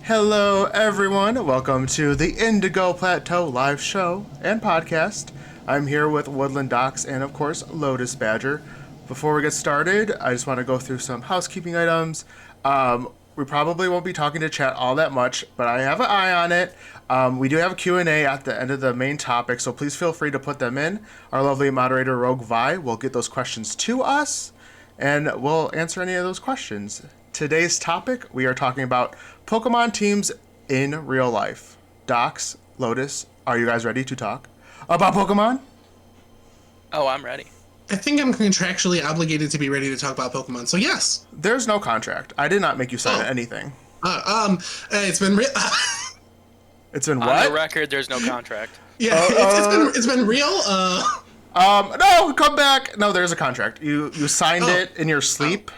Hello, everyone. Welcome to the Indigo Plateau live show and podcast. I'm here with Woodland Docs and, of course, Lotus Badger. Before we get started, I just want to go through some housekeeping items. We probably won't be talking to chat all that much, but I have an eye on it. We do have a Q&A at the end of the main topic, so please feel free to put them in. Our lovely moderator, Rogue Vi, will get those questions to us, and we'll answer any of those questions. Today's topic, we are talking about Pokemon teams in real life. Docs, Lotus, are you guys ready to talk about Pokemon? Oh, I'm ready. I think I'm contractually obligated to be ready to talk about Pokemon, so yes. There's no contract. I did not make you sign anything. It's been real. It's been what? On the record, there's no contract. Yeah, it's been real. No, come back. No, there's a contract. You signed it in your sleep.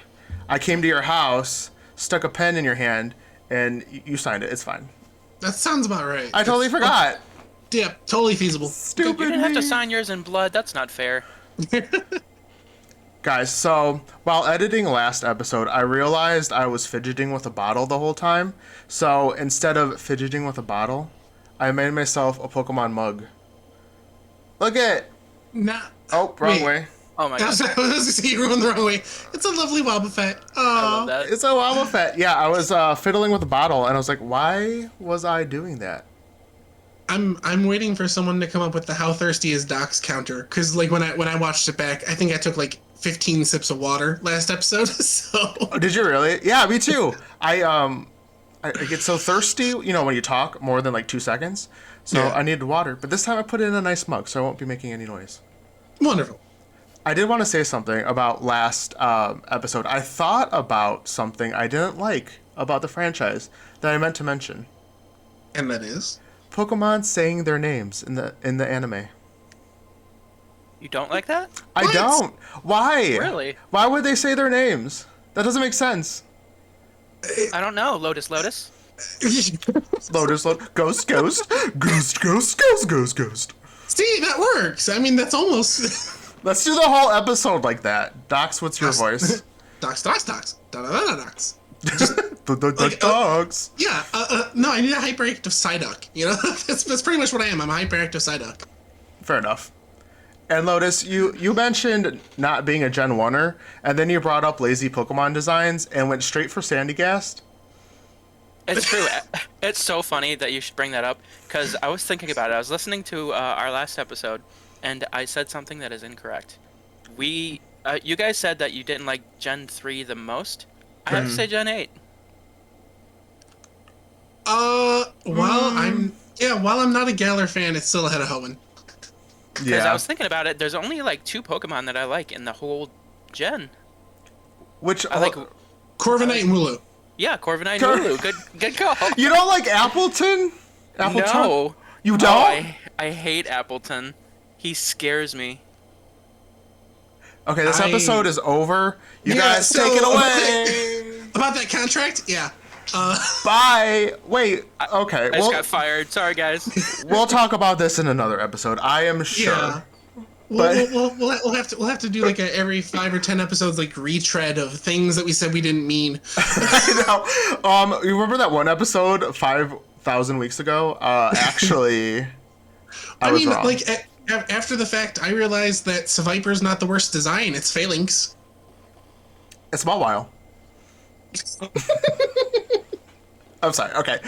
I came to your house, stuck a pen in your hand, and you signed it. It's fine. That sounds about right. I totally forgot. Yeah, totally feasible. Stupid. You didn't have to sign yours in blood. That's not fair. Guys, so while editing last episode, I realized I was fidgeting with a bottle the whole time. So instead of fidgeting with a bottle, I made myself a Pokemon mug. Look at it. Oh, wrong way. Oh my god. I was going to you ruined the wrong way. It's a lovely Wobbuffet. I love that. It's a Wobbuffet. Yeah, I was fiddling with a bottle, and I was like, why was I doing that? I'm waiting for someone to come up with the how thirsty is Doc's counter, because like when I watched it back, I think I took like 15 sips of water last episode. So. Oh, did you really? Yeah, me too. I get so thirsty, you know, when you talk more than like 2 seconds. So yeah. I needed water, but this time I put it in a nice mug, so I won't be making any noise. Wonderful. I did want to say something about last episode. I thought about something I didn't like about the franchise that I meant to mention. And that is? Pokemon saying their names in the anime. You don't like that? I don't. Why? Really? Why would they say their names? That doesn't make sense. I don't know. Lotus. Lotus, Ghost. See, that works. I mean, that's almost... Let's do the whole episode like that. Docs, what's your voice? Docs. Da-da-da-da-docs. Dogs. Yeah, no, I need a hyperactive Psyduck. You know, that's pretty much what I am. I'm a hyperactive Psyduck. Fair enough. And Lotus, you mentioned not being a Gen 1er, and then you brought up lazy Pokemon designs and went straight for Sandygast. It's true. It's so funny that you should bring that up, because I was thinking about it. I was listening to our last episode, and I said something that is incorrect. You guys said that you didn't like Gen 3 the most. I have to say Gen 8. While I'm not a Galar fan, it's still ahead of Hoenn. Because I was thinking about it, there's only like 2 Pokemon that I like in the whole gen. Which I like Corviknight and Wooloo. Yeah, Corviknight and Wooloo. Good call. You don't like Appleton? No. You don't? I hate Appleton. He scares me. Okay, this episode is over. You guys take it away. About that contract? Yeah. Bye. Wait. Okay. I just got fired. Sorry, guys. We'll talk about this in another episode. I am sure. Yeah. We'll have to do like every 5 or 10 episodes like retread of things that we said we didn't mean. I know. You remember that one episode 5,000 weeks ago? Actually, I was wrong. Like after the fact, I realized that Seviper's not the worst design. It's Phalanx. It's Mawile. I'm sorry. Okay.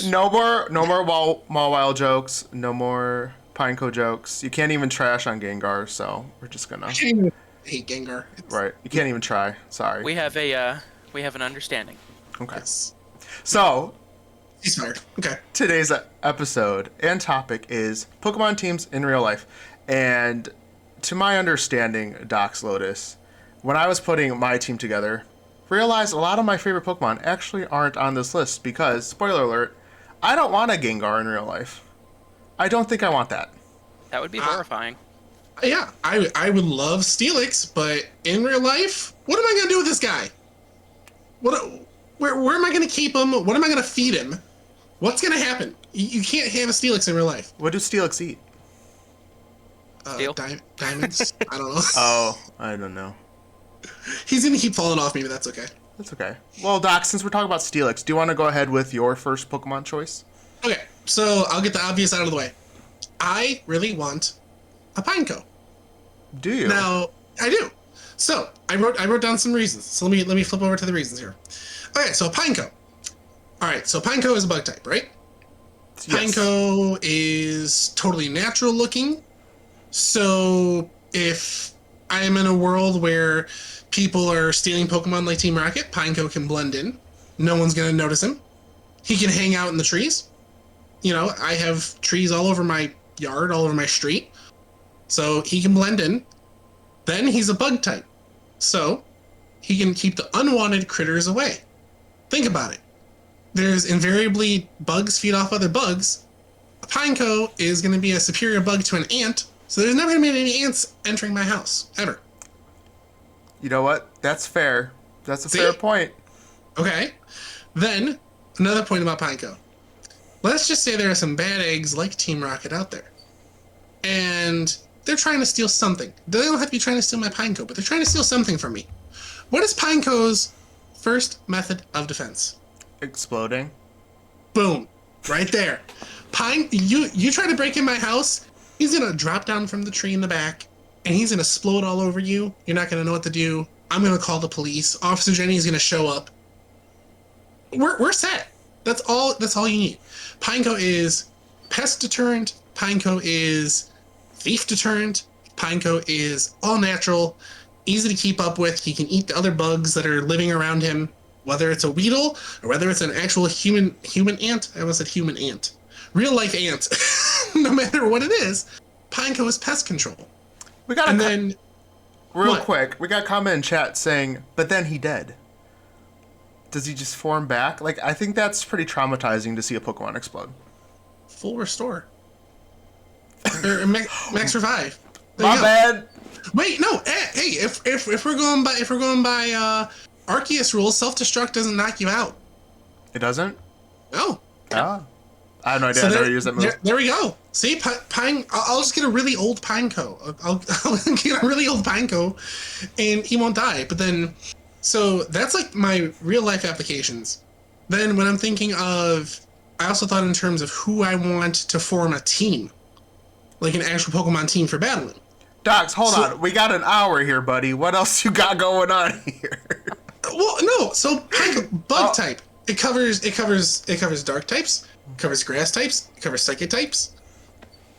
No more Mawile jokes. No more Pineco jokes. You can't even trash on Gengar, so we're just gonna. I can't even hate Gengar. Right. You can't even try. Sorry. We have an understanding. Okay. Yes. So. He's fired. Okay. Today's episode and topic is Pokemon teams in real life, and to my understanding, Docs Lotus, when I was putting my team together, realized a lot of my favorite Pokemon actually aren't on this list because, spoiler alert, I don't want a Gengar in real life. I don't think I want that. That would be horrifying. Yeah, I would love Steelix, but in real life, what am I going to do with this guy? Where am I going to keep him? What am I going to feed him? What's going to happen? You can't have a Steelix in real life. What does Steelix eat? Steel? Diamonds? I don't know. Oh, I don't know. He's going to keep falling off me, but that's okay. That's okay. Well, Doc, since we're talking about Steelix, do you want to go ahead with your first Pokemon choice? Okay, so I'll get the obvious out of the way. I really want a Pineco. Do you? Now, I do. So I wrote down some reasons. So let me flip over to the reasons here. Okay, so Pineco. All right, so Pineco is a bug type, right? Yes. Pineco is totally natural looking. So if I am in a world where people are stealing Pokemon like Team Rocket, Pineco can blend in. No one's gonna notice him. He can hang out in the trees. You know, I have trees all over my yard, all over my street. So he can blend in. Then he's a bug type. So he can keep the unwanted critters away. Think about it. There's invariably bugs feed off other bugs. A Pineco is going to be a superior bug to an ant, so there's never going to be any ants entering my house, ever. You know what? That's fair. That's a See? fair point. Okay. Then, another point about Pineco. Let's just say there are some bad eggs like Team Rocket out there. And they're trying to steal something. They don't have to be trying to steal my Pineco, but they're trying to steal something from me. What is Pineco's first method of defense? Exploding. Boom. Right there. You try to break in my house, he's gonna drop down from the tree in the back, and he's gonna explode all over you. You're not gonna know what to do. I'm gonna call the police. Officer Jenny's gonna show up. We're set. That's all you need. Pineco is pest deterrent. Pineco is thief deterrent. Pineco is all natural, easy to keep up with. He can eat the other bugs that are living around him, whether it's a Weedle or whether it's an actual human ant. I almost said human ant. Real life ant. No matter what it is, Pineco is pest control. We got real what? quick. We got a comment in chat saying, "But then he dead." Does he just form back? Like, I think that's pretty traumatizing to see a Pokemon explode. Full restore. Or max revive. There My you go. bad. Wait, no. Hey, if we're going by Arceus rules, self destruct doesn't knock you out. It doesn't? No. Oh. I have no idea. I never used that move. There we go. See, Pine. I'll just get a really old Pineco. I'll get a really old Pineco, and he won't die. But then, so that's like my real life applications. Then when I'm thinking of, I also thought in terms of who I want to form a team, like an actual Pokemon team for battling. Docs, hold on. We got an hour here, buddy. What else you got going on here? Well, no. So Pineco, bug type. It covers dark types. It covers grass types. It covers psychic types.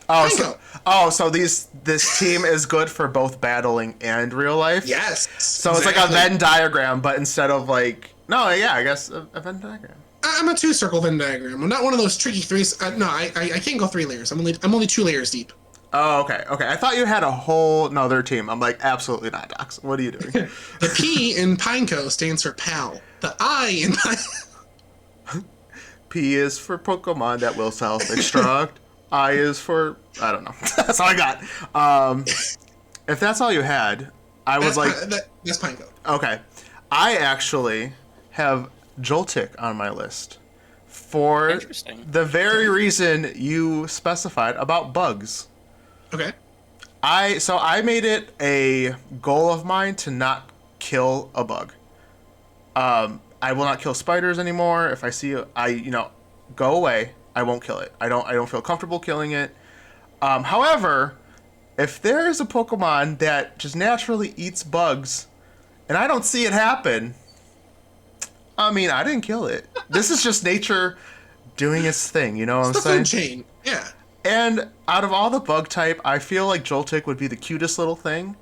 So this team is good for both battling and real life? Yes. So it's like a Venn diagram, but instead of like... No, yeah, I guess a Venn diagram. I'm a 2-circle Venn diagram. I'm not one of those tricky threes. No, I can't go 3 layers. I'm only 2 layers deep. Oh, okay. I thought you had a whole nother team. I'm like, absolutely not, Docs. What are you doing? The P in Pineco stands for pal. The I in P is for Pokemon that will self-destruct. I is for... I don't know. That's all I got. If that's all you had, that's Pineco. Okay. I actually have Joltik on my list for the very reason you specified about bugs. Okay. I made it a goal of mine to not kill a bug. I will not kill spiders anymore. If I see go away. I won't kill it. I don't feel comfortable killing it. However, if there is a Pokemon that just naturally eats bugs, and I don't see it happen, I mean, I didn't kill it. This is just nature doing its thing. You know what I'm saying? It's the food chain. Yeah. And out of all the bug type, I feel like Joltik would be the cutest little thing.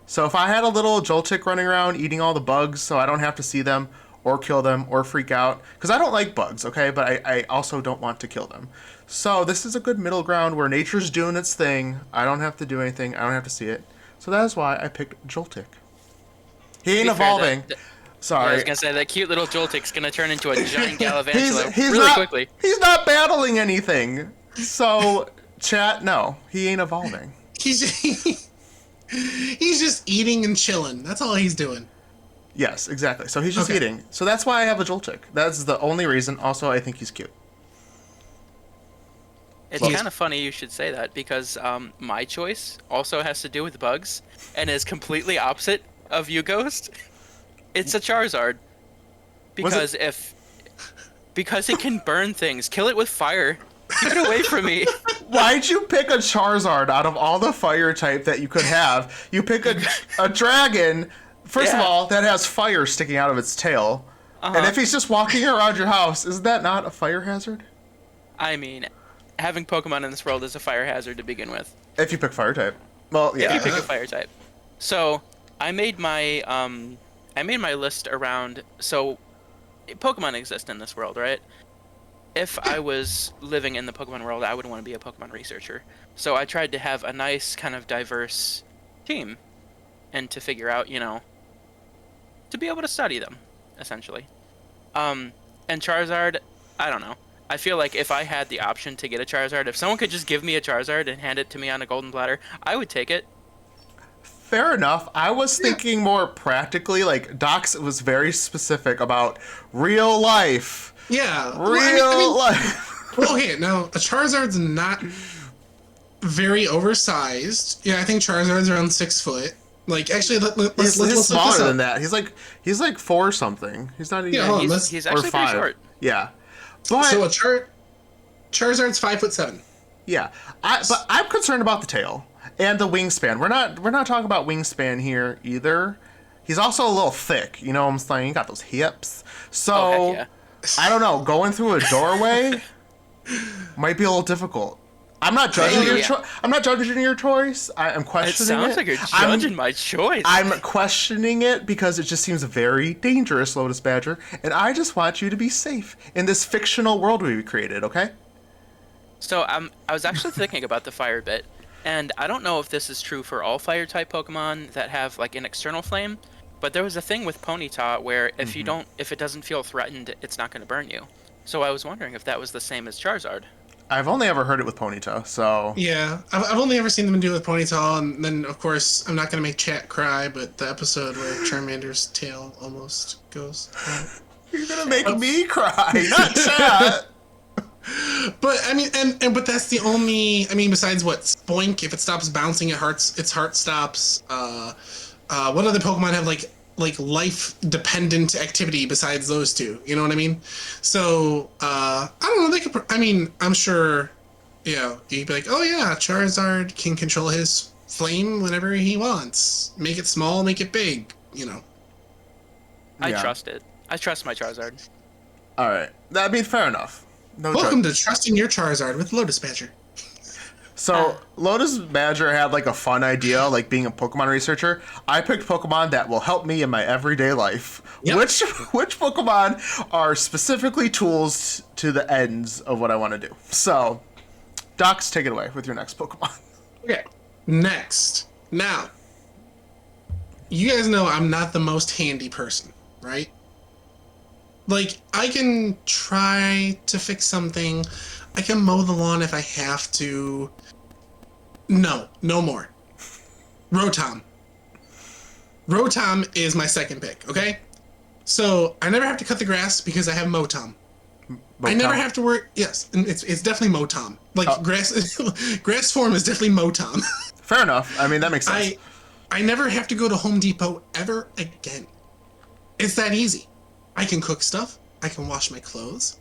So if I had a little Joltik running around eating all the bugs so I don't have to see them or kill them or freak out, because I don't like bugs, okay? But I also don't want to kill them. So this is a good middle ground where nature's doing its thing. I don't have to do anything. I don't have to see it. So that is why I picked Joltik. He ain't evolving. Sorry. Yeah, I was going to say, that cute little Joltik's going to turn into a giant Galvantula quickly. He's not battling anything. So, chat, no. He ain't evolving. He's just eating and chilling. That's all he's doing. Yes, exactly. So he's just eating. So that's why I have a Joltik. That's the only reason. Also, I think he's cute. It's kind of funny you should say that, because my choice also has to do with bugs and is completely opposite of you, Ghost. It's a Charizard. Because it can burn things. Kill it with fire. Keep it away from me. Why'd you pick a Charizard out of all the fire type that you could have? You pick a dragon, first of Yeah. all, that has fire sticking out of its tail. And if he's just walking around your house, is that not a fire hazard? I mean, having Pokemon in this world is a fire hazard to begin with. If you pick fire type. Well, If yeah. you pick a fire type. So I made my list around. So Pokemon exist in this world, right? If I was living in the Pokemon world, I would want to be a Pokemon researcher. So I tried to have a nice kind of diverse team, and to figure out, to be able to study them, essentially. And Charizard, I don't know. I feel like if I had the option to get a Charizard, if someone could just give me a Charizard and hand it to me on a golden platter, I would take it. Fair enough. I was thinking more practically, like, Docs was very specific about real life. Yeah. Real life. Well, okay, now, a Charizard's not very oversized. Yeah, I think Charizard's around 6 foot. Like, actually, let's He's look this smaller up. than that. He's like 4 something. He's not even. Yeah, hold on, let's- He's or actually pretty 5. short. Yeah, but So a Charizard's 5'7". yeah, but I'm concerned about the tail and the wingspan. We're not talking about wingspan here either. He's also a little thick. You know what I'm saying? He got those hips. So Oh, heck yeah. I don't know. Going through a doorway might be a little difficult. I'm not judging Maybe, your yeah. choice. I'm not judging your choice. I'm It questioning sounds like you're judging my choice. I'm questioning it because it just seems very dangerous, Lotus Badger, and I just want you to be safe in this fictional world we created, okay? So I was actually thinking about the fire bit, and I don't know if this is true for all fire type Pokemon that have like an external flame, but there was a thing with Ponyta where if it doesn't feel threatened, it's not going to burn you. So I was wondering if that was the same as Charizard. I've only ever heard it with Ponyta, so... Yeah, I've only ever seen them do it with Ponyta, and then, of course, I'm not going to make chat cry, but the episode where Charmander's tail almost goes out. You're gonna make me cry, not chat! But, I mean, but that's the only... I mean, besides what? Spoink, if it stops bouncing, its heart stops. What other Pokemon have, like life-dependent activity besides those two? You know what I mean? So, I don't know, they could... I mean, I'm sure, you'd be like, oh yeah, Charizard can control his flame whenever he wants. Make it small, make it big, I Yeah. trust it. I trust my Charizard. Alright, that'd be fair enough. No Welcome judge. to Trusting Your Charizard with Lotus Badger. So, Lotus Badger had like a fun idea, like being a Pokemon researcher. I picked Pokemon that will help me in my everyday life. Yep. Which Pokemon are specifically tools to the ends of what I want to do. So, Docs, take it away with your next Pokemon. Okay, next. Now, you guys know I'm not the most handy person, right? Like, I can try to fix something. I can mow the lawn if I have to. No more. Rotom. Rotom is my second pick, okay? So, I never have to cut the grass because I have Motom. I never have to work. Yes, and it's definitely Motom. Like, grass form is definitely Motom. Fair enough. I mean, that makes sense. I never have to go to Home Depot ever again. It's that easy. I can cook stuff. I can wash my clothes.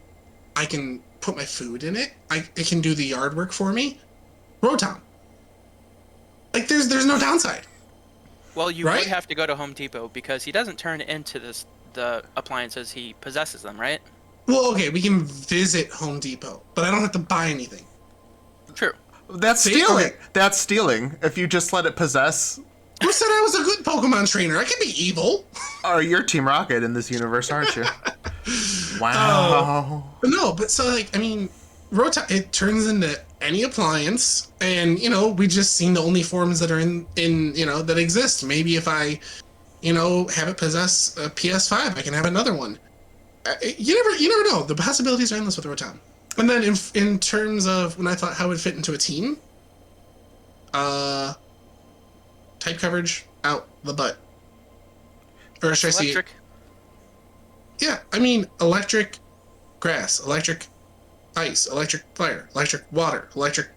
I can put my food in it. It can do the yard work for me. Rotom. Like, there's no downside. Well, you Right? would have to go to Home Depot because he doesn't turn into the appliances, he possesses them, right? Well, okay, we can visit Home Depot, but I don't have to buy anything. True. That's See? stealing. Okay. That's stealing. If you just let it possess. Who said I was a good Pokemon trainer? I can be evil. Oh, you're Team Rocket in this universe, aren't you? Wow. But no, but so, like, I mean, Rotom, it turns into any appliance, and, we just seen the only forms that are in that exist. Maybe if I, have it possess a PS5, I can have another one. You never know. The possibilities are endless with Rotom. And then in terms of when I thought how it would fit into a team, type coverage out the butt. Or should I say? Electric. Yeah, I mean, electric grass, electric ice, electric fire, electric water, electric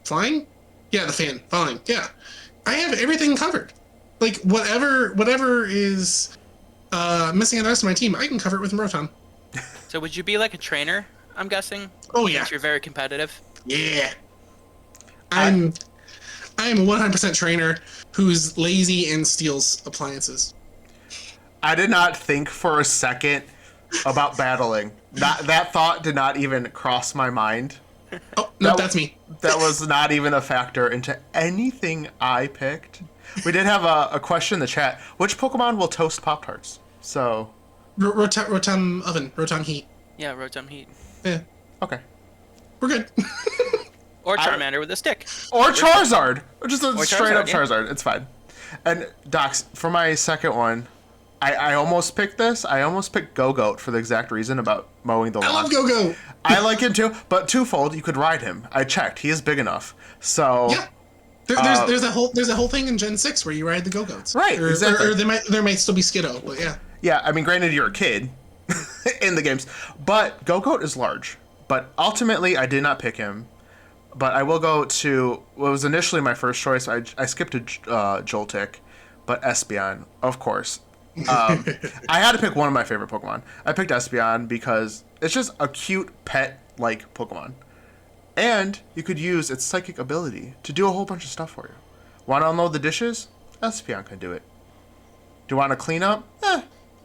flying? Yeah, the fan, falling, yeah. I have everything covered. Like, whatever is Missing out the rest of my team, I can cover it with Rotom. So would you be like a trainer? I'm guessing. Oh yeah, Since you're very competitive. yeah. I am a 100% trainer who's lazy and steals appliances. I did not think for a second about battling. That thought did not even cross my mind. Oh no, that's me. That was not even a factor into anything I picked. We did have a question in the chat. Which Pokemon will toast Pop-Tarts? So... Rotom oven, Rotom heat. Yeah, Rotom Heat. Yeah, Okay. we're good. Or Charmander with a stick. Or Charizard! Just a Or straight up Charizard, Charizard. It's fine. And, Docs, for my second one, I almost picked this. I almost picked Go-Goat for the exact reason about mowing the lawn. I love Go-Go. I like him too, but twofold, you could ride him. I checked. He is big enough. So... Yeah. There's a whole thing in Gen 6 where you ride the Go-Goats. Right, exactly. Or there might still be Skiddo, but yeah. Yeah, I mean, granted, you're a kid in the games, but Go-Goat is large. But ultimately, I did not pick him. But I will go to what was initially my first choice. I skipped to Joltik, but Espeon, of course. I had to pick one of my favorite Pokemon. I picked Espeon because it's just a cute pet-like Pokemon. And you could use its psychic ability to do a whole bunch of stuff for you. Want to unload the dishes? Espeon can do it. Do you want to clean up?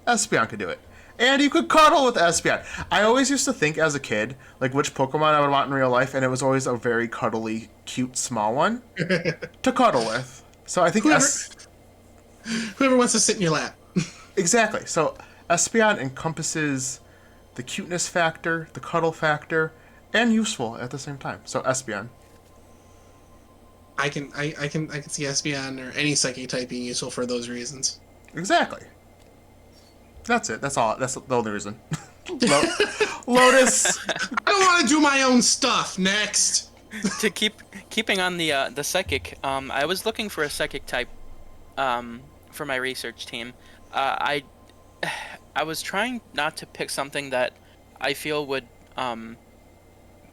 Espeon can do it. And you could cuddle with Espeon. I always used to think as a kid, like which Pokemon I would want in real life, and it was always a very cuddly, cute, small one to cuddle with. So I think whoever wants to sit in your lap. Exactly. So Espeon encompasses the cuteness factor, the cuddle factor, and useful at the same time. So Espeon. I can see Espeon or any psychic type being useful for those reasons. Exactly. That's it. That's all. That's the only reason. Lotus. I don't want to do my own stuff. Next. To keeping on the psychic, I was looking for a psychic type for my research team. I was trying not to pick something that I feel would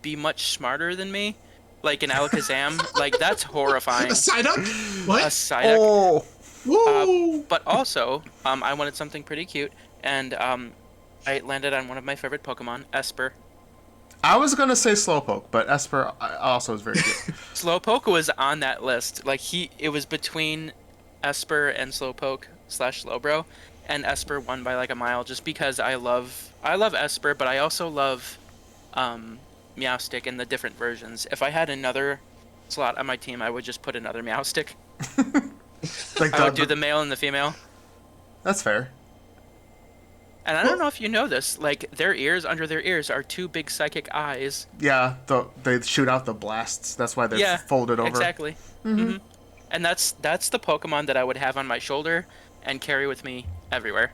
be much smarter than me, like an Alakazam. Like that's horrifying. A Psyduck? What? A Psyduck. Oh. Woo! But also, I wanted something pretty cute, and I landed on one of my favorite Pokemon, Esper. I was gonna say Slowpoke, but Esper also is very cute. Slowpoke was on that list. Like it was between Esper and Slowpoke/Slowbro, and Esper won by like a mile, just because I love Esper, but I also love Meowstic and the different versions. If I had another slot on my team, I would just put another Meowstic. Like I would do the male and the female. That's fair. And I don't know if you know this, like their ears, under their ears, are two big psychic eyes. Yeah, they shoot out the blasts. That's why they're folded over. Exactly. Mm-hmm. And that's the Pokemon that I would have on my shoulder and carry with me everywhere.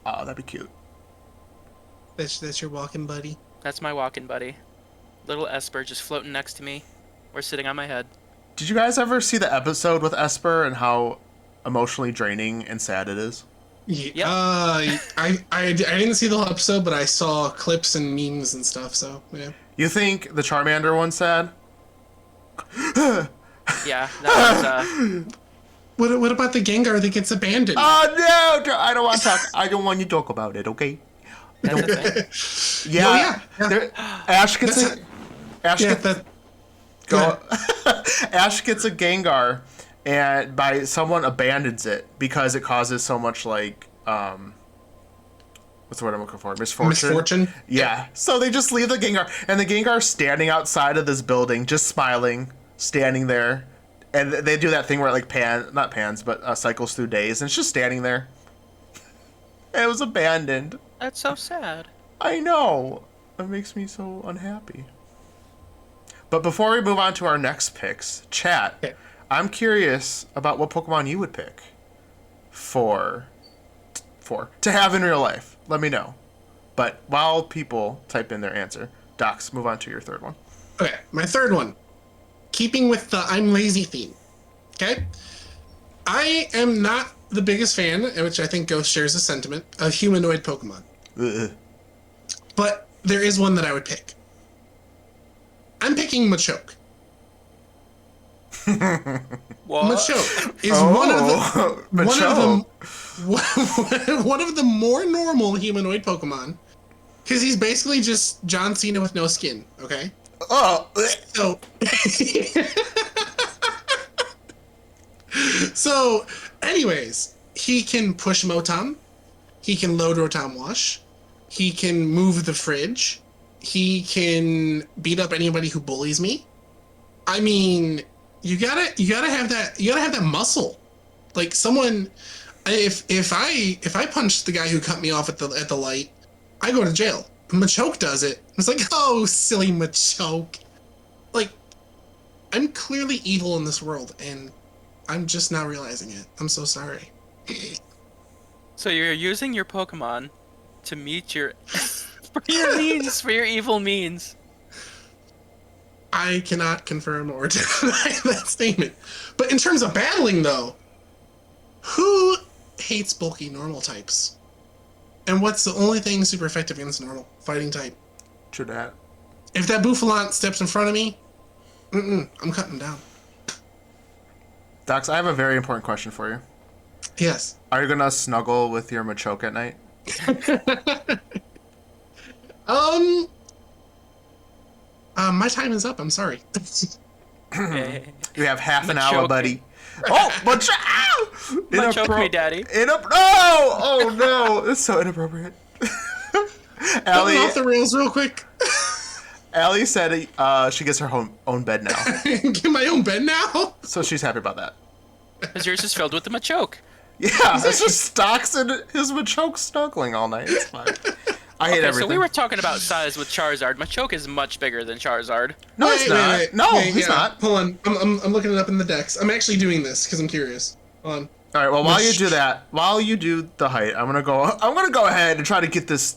Oh, that'd be cute. That's your walking buddy. That's my walking buddy. Little Esper just floating next to me or sitting on my head. Did you guys ever see the episode with Esper and how emotionally draining and sad it is? Yeah. I didn't see the whole episode, but I saw clips and memes and stuff. So yeah. You think the Charmander one's sad? Yeah, that was. What about the Gengar that gets abandoned? Oh no! I don't want to talk. I don't want you to talk about it. Okay. That's a thing. Yeah. Oh, yeah. Ash gets Go. Ash gets a Gengar, and someone abandons it because it causes so much like what's the word I'm looking for? Misfortune. Yeah. So they just leave the Gengar, and the Gengar's standing outside of this building, just smiling, standing there, and they do that thing where it like not pans, but cycles through days, and it's just standing there. And it was abandoned. That's so sad. I know. It makes me so unhappy. But before we move on to our next picks, chat, okay. I'm curious about what Pokemon you would pick to have in real life. Let me know. But while people type in their answer, Docs, move on to your third one. Okay, my third one. Keeping with the I'm lazy theme. Okay? I am not the biggest fan, which I think Ghost shares a sentiment, of humanoid Pokemon. Ugh. But there is one that I would pick. I'm picking Machoke. What? Machoke is Oh, one of the more normal humanoid Pokemon, because he's basically just John Cena with no skin. Okay. Oh. So. So, anyways, he can push Motom. He can load Rotom Wash. He can move the fridge. He can beat up anybody who bullies me. I mean, you gotta have that muscle. Like someone, if I punch the guy who cut me off at the light, I go to jail. Machoke does it. It's like, oh, silly Machoke. Like, I'm clearly evil in this world, and I'm just not realizing it. I'm so sorry. So you're using your Pokemon to meet your for your means, for your evil means. I cannot confirm or deny that statement. But in terms of battling, though, who hates bulky normal types? And what's the only thing super effective against normal fighting type? True that. If that Bouffalant steps in front of me, I'm cutting him down. Docs, I have a very important question for you. Yes. Are you gonna snuggle with your Machoke at night? My time is up. I'm sorry. You have half an hour, Machoke. buddy. Oh, Machoke! Machoke me, daddy. No! Oh no! It's so inappropriate. Going Allie, off the rails real quick. Allie said she gets her own bed now, Get my own bed now. so she's happy about that. Because yours is filled with the Machoke. Yeah, it's just Stocks and his Machoke snuggling all night. It's fine. I hate everything. So we were talking about size with Charizard. Machoke is much bigger than Charizard. No, it's not. Wait, No, wait, he's yeah. not. Hold on. I'm looking it up in the decks. I'm actually doing this because I'm curious. Hold on. All right. Well, while you do that, while you do the height, I'm gonna go ahead and try to get this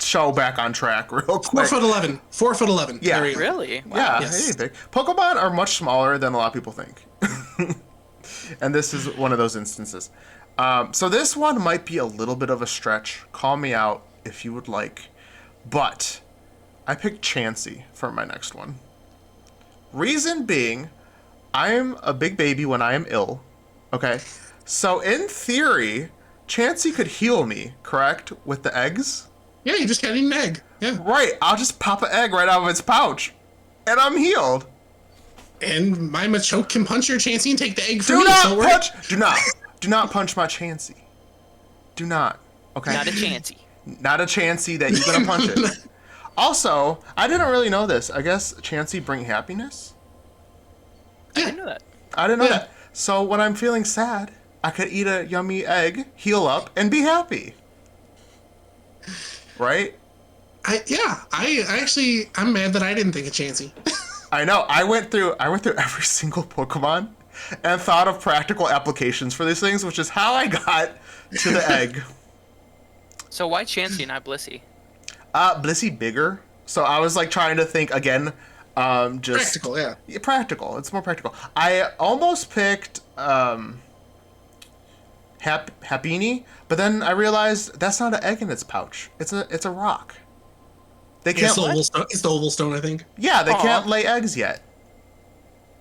show back on track real quick. 4'11". 4'11". Yeah. There we go. Really? Wow. Yeah, Yes. hey, big. Pokemon are much smaller than a lot of people think. And this is one of those instances. So this one might be a little bit of a stretch. Call me out if you would like. But I picked Chansey for my next one. Reason being, I'm a big baby when I am ill. Okay? So in theory, Chansey could heal me, correct? With the eggs? Yeah, you just gotta eat an egg. Yeah. Right, I'll just pop an egg right out of its pouch. And I'm healed. And my Machoke can punch your Chansey and take the egg from Do me. not so we're- punch! Do not punch my Chansey. Do not. Okay? Not a Chansey. Not a Chansey that you're gonna punch it. Also, I didn't really know this. I guess Chansey bring happiness? I didn't know that. I didn't know Yeah. that. So when I'm feeling sad, I could eat a yummy egg, heal up, and be happy. Right? I'm mad that I didn't think of Chansey. I know. I went through every single Pokemon and thought of practical applications for these things, which is how I got to the egg. So why Chansey and not Blissey? Blissey bigger. So I was like trying to think again, just Practical, yeah. Yeah, practical. It's more practical. I almost picked Happiny, but then I realized that's not an egg in its pouch. It's a rock. They Yeah, can't. it's the oval stone, I think. Yeah, they Aw. can't lay eggs yet.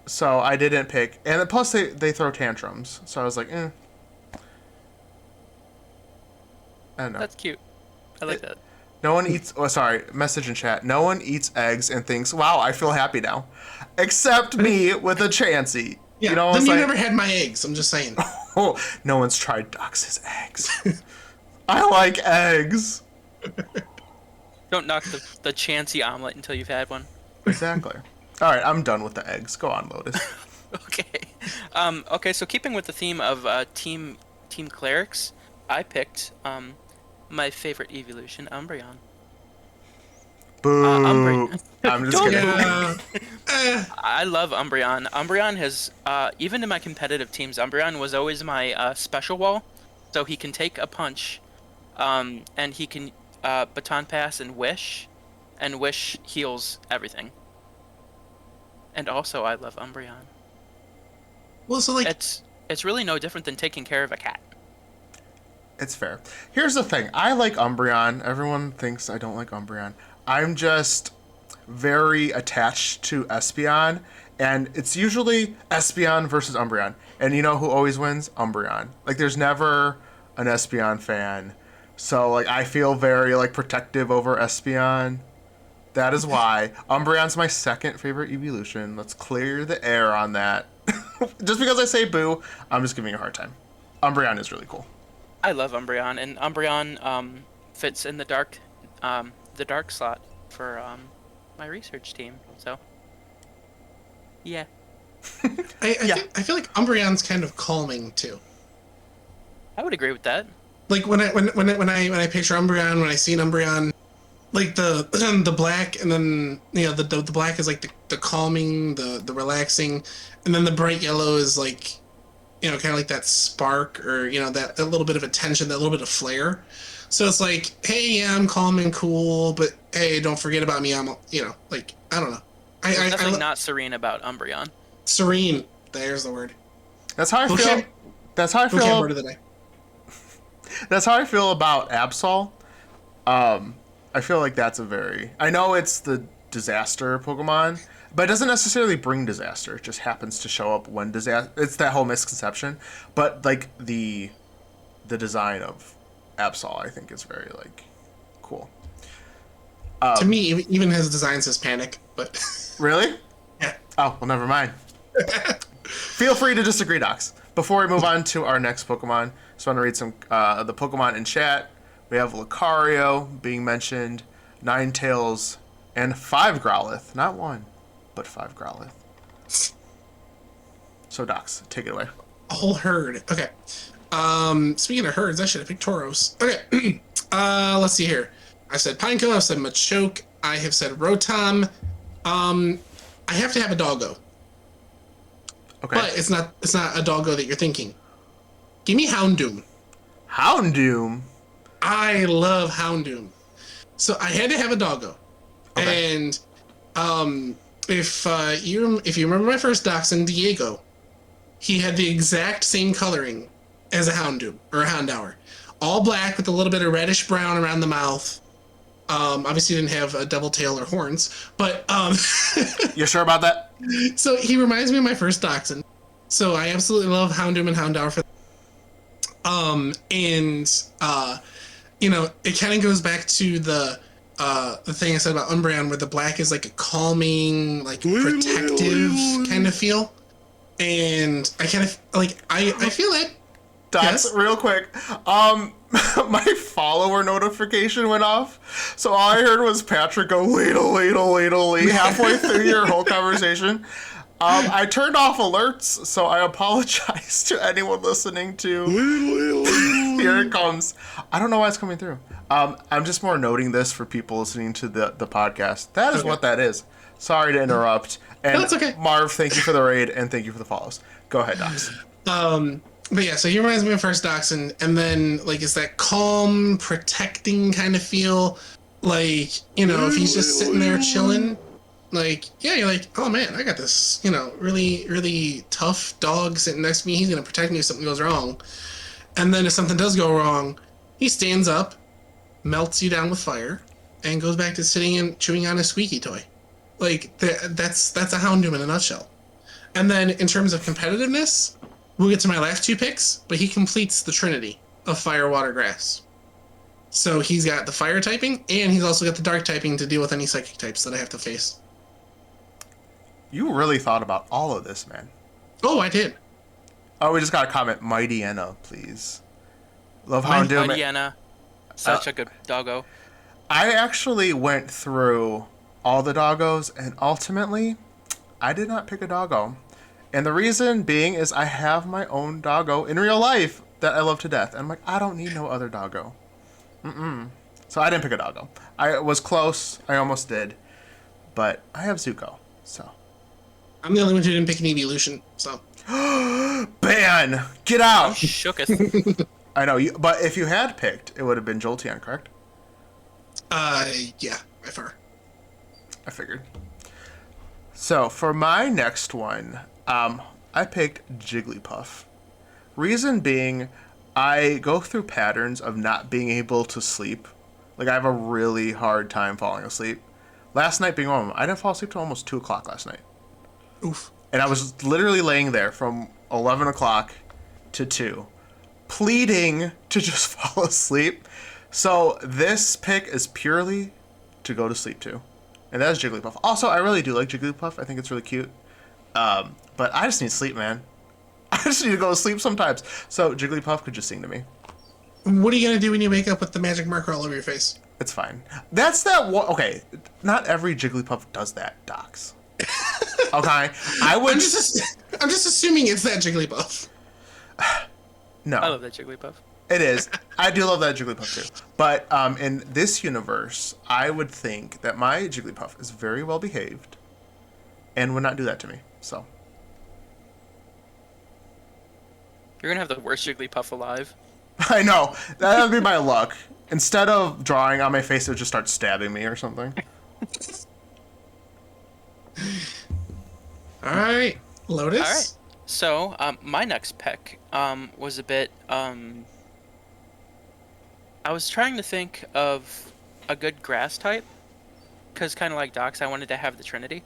So I didn't pick, and plus they throw tantrums. So I was like, I don't know. That's cute. I like that. No one eats. Oh, sorry. Message in chat. No one eats eggs and thinks, "Wow, I feel happy now," except me with a Chansey. Yeah, You know, then it's you like, never had my eggs. I'm just saying. oh, no one's tried Dox's eggs. I like eggs. Don't knock the Chansey omelet until you've had one. Exactly. All right, I'm done with the eggs. Go on, Lotus. Okay. Okay. So keeping with the theme of team clerics, I picked my favorite evolution, Umbreon. Boo. Umbreon. I'm just Don't kidding. Yeah. I love Umbreon. Umbreon has, even in my competitive teams, Umbreon was always my special wall. So he can take a punch, and he can baton pass and Wish heals everything. And also, I love Umbreon. Well, so like, It's really no different than taking care of a cat. It's fair. Here's the thing. I like Umbreon. Everyone thinks I don't like Umbreon. I'm just... very attached to Espeon, and it's usually Espeon versus Umbreon. And you know who always wins? Umbreon. Like, there's never an Espeon fan. So, like, I feel very, like, protective over Espeon. That is why. Umbreon's my second favorite evolution. Let's clear the air on that. Just because I say boo, I'm just giving you a hard time. Umbreon is really cool. I love Umbreon, and Umbreon fits in the dark slot for my research team. So, yeah. I feel like Umbreon's kind of calming too. I would agree with that. Like when I picture Umbreon, when I see an Umbreon, like the black, and then the black is like the calming, the relaxing, and then the bright yellow is like, kind of like that spark, or that little bit of attention, that little bit of flair. So it's like, hey, yeah, I'm calm and cool, but hey, don't forget about me. I'm like, I don't know. There's nothing not serene about Umbreon. Serene. There's the word. That's how I feel. That's how I feel. Word of the day. That's how I feel about Absol. I feel like that's a very... I know it's the disaster Pokemon, but it doesn't necessarily bring disaster. It just happens to show up when disaster... It's that whole misconception. But, like, the design of Absol, I think, is very, like, cool. To me, even his design says panic, but... Really? Yeah. Oh, well, never mind. Feel free to disagree, Docs. Before we move on to our next Pokemon, just want to read some the Pokemon in chat. We have Lucario being mentioned, Ninetales, and 5 Growlithe. Not 1, but 5 Growlithe. So, Docs, take it away. A whole herd. Okay. Speaking of herds, I should have picked Tauros. Okay. Let's see here. I said Pineco, I've said Machoke, I have said Rotom. I have to have a doggo. Okay. But it's not a doggo that you're thinking. Give me Houndoom. Houndoom? I love Houndoom. So I had to have a doggo. Okay. And if you remember my first Dachshund, Diego, he had the exact same coloring as a Houndoom, or a Houndour. All black with a little bit of reddish brown around the mouth. Obviously didn't have a double tail or horns, but You sure about that? So he reminds me of my first Dachshund. So I absolutely love Houndoom and Houndour for it kind of goes back to the thing I said about Umbreon, where the black is like a calming, like protective kind of feel. And I kind of like I feel it. Docs, yes? Real quick. My follower notification went off, so all I heard was Patrick go ladle halfway through your whole conversation. I turned off alerts, so I apologize to anyone listening to. Here it comes. I don't know why it's coming through. I'm just more noting this for people listening to the podcast. That is what that is. Sorry to interrupt. And that's okay. Marv, thank you for the raid, and thank you for the follows. Go ahead, Docs. But yeah, so he reminds me of first Dachshund, and then like it's that calm, protecting kind of feel. Like, if he's just sitting there chilling, like, yeah, you're like, oh man, I got this, really, really tough dog sitting next to me. He's gonna protect me if something goes wrong. And then if something does go wrong, he stands up, melts you down with fire, and goes back to sitting and chewing on his squeaky toy. Like, that's a Houndoom in a nutshell. And then in terms of competitiveness, we'll get to my last two picks, but he completes the trinity of fire, water, grass. So he's got the fire typing, and he's also got the dark typing to deal with any psychic types that I have to face. You really thought about all of this, man. Oh, I did. Oh, we just got a comment. Mighty Enna, please. Love Houndoom. Mighty Enna. Such a good doggo. I actually went through all the doggos, and ultimately, I did not pick a doggo. And the reason being is I have my own doggo in real life that I love to death. And I'm like, I don't need no other doggo. So I didn't pick a doggo. I was close. I almost did. But I have Zuko, so. I'm the only one who didn't pick an evolution, so. Ban! Get out! Shooketh. I know, but if you had picked, it would have been Jolteon, correct? Yeah, by far. I figured. So, for my next one, I picked Jigglypuff. Reason being, I go through patterns of not being able to sleep. Like, I have a really hard time falling asleep. Last night being one of them, I didn't fall asleep till almost 2 o'clock last night. Oof. And I was literally laying there from 11 o'clock to 2, pleading to just fall asleep. So this pick is purely to go to sleep to. And that is Jigglypuff. Also, I really do like Jigglypuff. I think it's really cute. But I just need sleep, man. I just need to go to sleep sometimes. So Jigglypuff could just sing to me. What are you gonna do when you wake up with the magic marker all over your face? It's fine. That's that one. Okay, not every Jigglypuff does that, Docs. Okay, I would. I'm just assuming it's that Jigglypuff. No, I love that Jigglypuff. it is. I do love that Jigglypuff too. But in this universe, I would think that my Jigglypuff is very well behaved, and would not do that to me. So You're gonna have the worst Jigglypuff alive. I know that would be my luck. Instead of drawing on my face, it would just start stabbing me or something. All right, Lotus. All right. So, my next pick was a bit. I was trying to think of a good grass type, because kind of like Docs, I wanted to have the Trinity.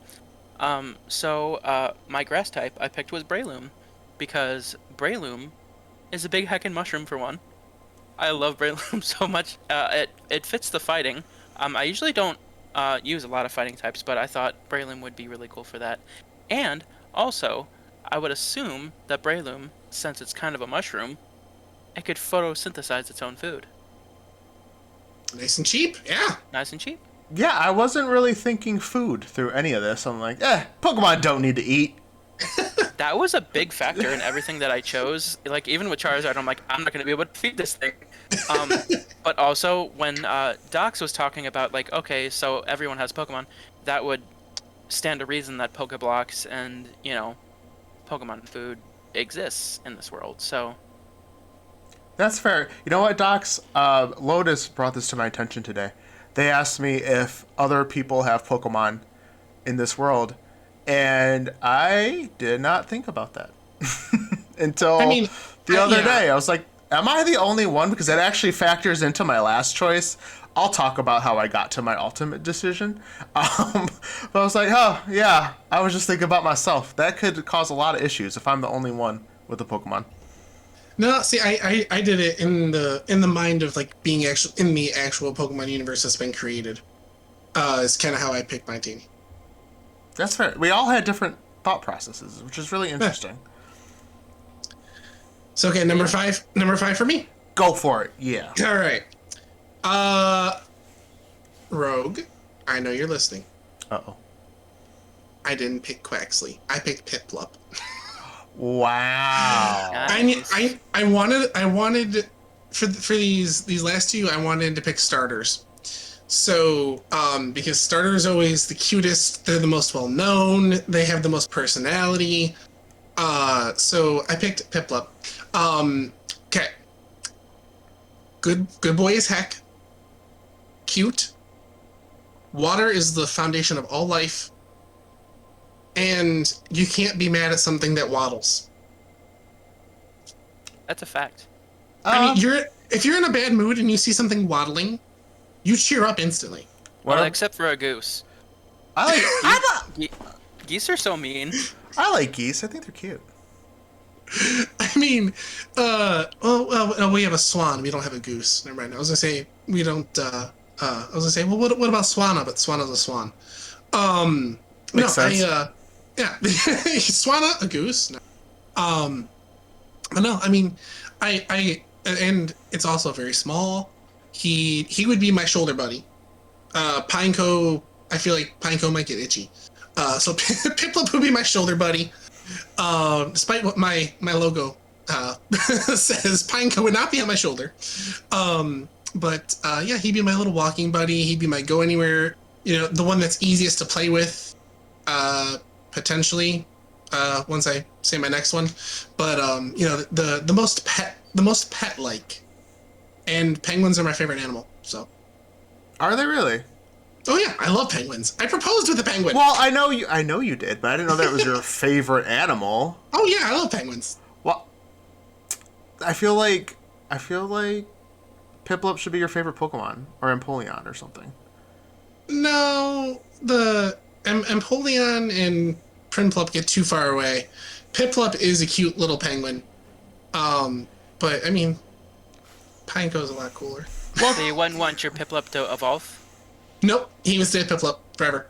So my grass type I picked was Breloom, because Breloom is a big heckin' mushroom for one. I love Breloom so much. It fits the fighting. I usually don't use a lot of fighting types, but I thought Breloom would be really cool for that. And also, I would assume that Breloom, since it's kind of a mushroom, it could photosynthesize its own food. Nice and cheap. Yeah. Nice and cheap. Yeah, I wasn't really thinking food through any of this. I'm like, Pokemon don't need to eat. That was a big factor in everything that I chose. Like, even with Charizard, I'm like, I'm not going to be able to feed this thing. But also, when Docs was talking about, like, okay, so everyone has Pokemon, that would stand to reason that Pokeblocks and, Pokemon food exists in this world, so... That's fair. You know what, Docs? Lotus brought this to my attention today. They asked me if other people have Pokemon in this world, and I did not think about that until the other day. I was like, am I the only one? Because that actually factors into my last choice. I'll talk about how I got to my ultimate decision. But I was like, oh, yeah, I was just thinking about myself. That could cause a lot of issues if I'm the only one with a Pokemon. No, see, I did it in the mind of like being actual in the actual Pokemon universe that's been created. Is kind of how I picked my team. That's fair. We all had different thought processes, which is really interesting. So okay, number five for me. Go for it. Yeah. All right. Rogue, I know you're listening. Uh-oh. I didn't pick Quaxley. I picked Piplup. Wow. Nice. I wanted for these last two, I wanted to pick starters. So, because starter is always the cutest, they're the most well known, they have the most personality. So I picked Piplup. Okay. Good boy as heck. Cute. Water is the foundation of all life. And you can't be mad at something that waddles. That's a fact. I mean, if you're in a bad mood and you see something waddling, you cheer up instantly. Well, except for a goose. Geese are so mean. I like geese. I think they're cute. I mean, well, we have a swan. We don't have a goose. Never mind. I was gonna say we don't. I was gonna say, well, what about Swanna? But Swanna's a swan. Makes sense. Yeah, Swanna, a goose. No. But no, I mean, and it's also very small. He would be my shoulder buddy. Pineco, I feel like Pineco might get itchy. So Piplup would be my shoulder buddy. Despite what my logo says, Pineco would not be on my shoulder. But yeah, he'd be my little walking buddy. He'd be my go anywhere. The one that's easiest to play with. Potentially, once I say my next one. But the most pet like. And penguins are my favorite animal. So. Are they really? Oh yeah, I love penguins. I proposed with a penguin. Well, I know you did, but I didn't know that was your favorite animal. Oh yeah, I love penguins. Well, I feel like Piplup should be your favorite Pokemon, or Empoleon or something. No, the Empoleon and Prinplup get too far away. Piplup is a cute little penguin. But I mean, Pineco's a lot cooler. Well, so you wouldn't want your Piplup to evolve? Nope, he would stay Piplup forever.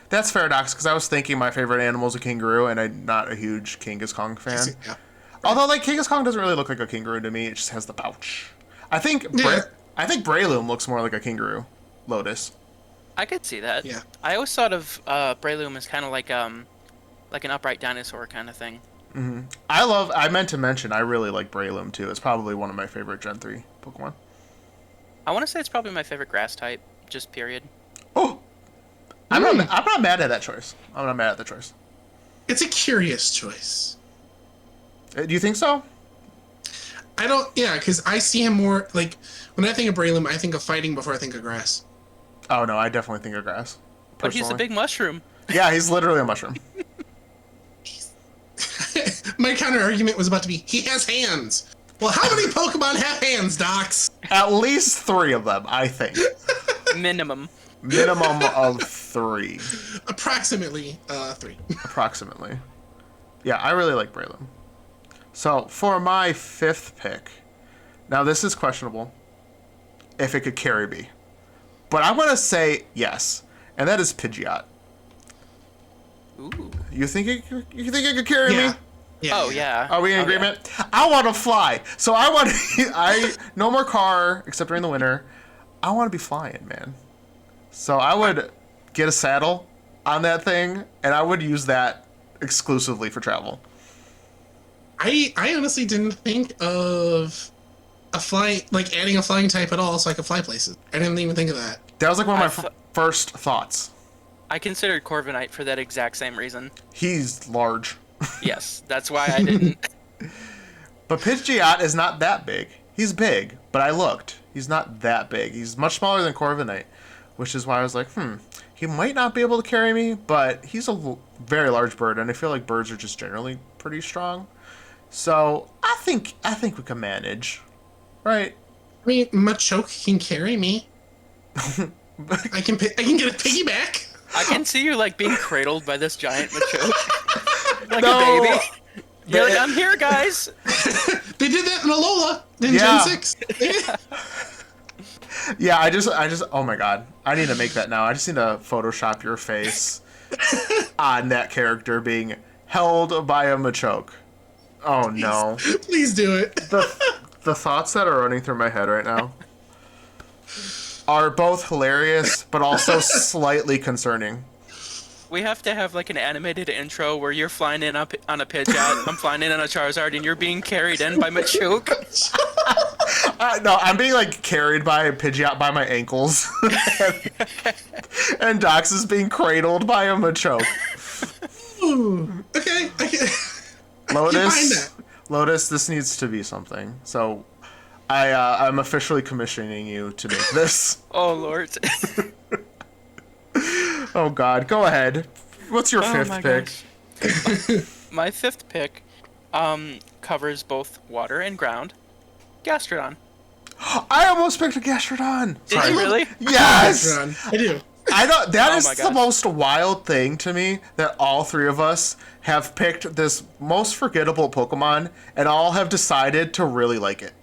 That's fair, Docs, because I was thinking my favorite animal is a kangaroo, and I'm not a huge Genghis Kong fan. Yeah. Although, like, Genghis Kong doesn't really look like a kangaroo to me. It just has the pouch. I think Breloom looks more like a kangaroo. Lotus. I could see that. Yeah. I always thought of Breloom as kind of like an upright dinosaur kind of thing. Mm-hmm. I meant to mention, I really like Breloom, too. It's probably one of my favorite Gen 3 Pokemon. I want to say it's probably my favorite grass type, just period. Oh! I'm not mad at that choice. I'm not mad at the choice. It's a curious choice. Do you think so? I don't, yeah, because I see him more, like, when I think of Breloom, I think of fighting before I think of grass. Oh, no, I definitely think of grass. But he's a big mushroom. Yeah, he's literally a mushroom. My counter argument was about to be, he has hands. Well, how many Pokemon have hands, Docs? At least 3 of them, I think. Minimum. Minimum of 3. Approximately 3. Approximately. Yeah, I really like Breloom. So, for my 5th pick, now this is questionable, if it could carry me. But I'm going to say yes, and that is Pidgeot. Ooh. You think it could carry me? Yeah. Oh, yeah. Are we in agreement? Yeah. I want to fly. So no more car, except during the winter. I want to be flying, man. So I would get a saddle on that thing, and I would use that exclusively for travel. I honestly didn't think of adding a flying type at all so I could fly places. I didn't even think of that. That was like one of my first thoughts. I considered Corviknight for that exact same reason. He's large. Yes, that's why I didn't. But Pidgeot is not that big. He's big, but I looked. He's not that big. He's much smaller than Corviknight, which is why I was like, he might not be able to carry me, but he's a very large bird, and I feel like birds are just generally pretty strong. So I think we can manage, right? I mean, Machoke can carry me. I can get a piggyback. I can see you like being cradled by this giant Machoke, like No. a baby. You're like, I'm here, guys. They did that in Alola in Yeah. Gen 6. Yeah, I just, oh my god. I need to make that now. I just need to Photoshop your face on that character being held by a Machoke. Oh no. Please do it. The thoughts that are running through my head right now are both hilarious, but also slightly concerning. We have to have like an animated intro where you're flying in up on a Pidgeot, I'm flying in on a Charizard, and you're being carried in by Machoke. No, I'm being like carried by a Pidgeot by my ankles, and Dox is being cradled by a Machoke. Ooh, okay. I can find that. Lotus, this needs to be something. So, I'm officially commissioning you to make this. Oh Lord. Oh God, go ahead. What's your fifth my pick? gosh. My 5th pick covers both water and ground. Gastrodon. I almost picked a Gastrodon. Did you really? Yes. I do. I know that Oh is my the gosh. most wild thing to me that all 3 of us have picked this most forgettable Pokemon and all have decided to really like it.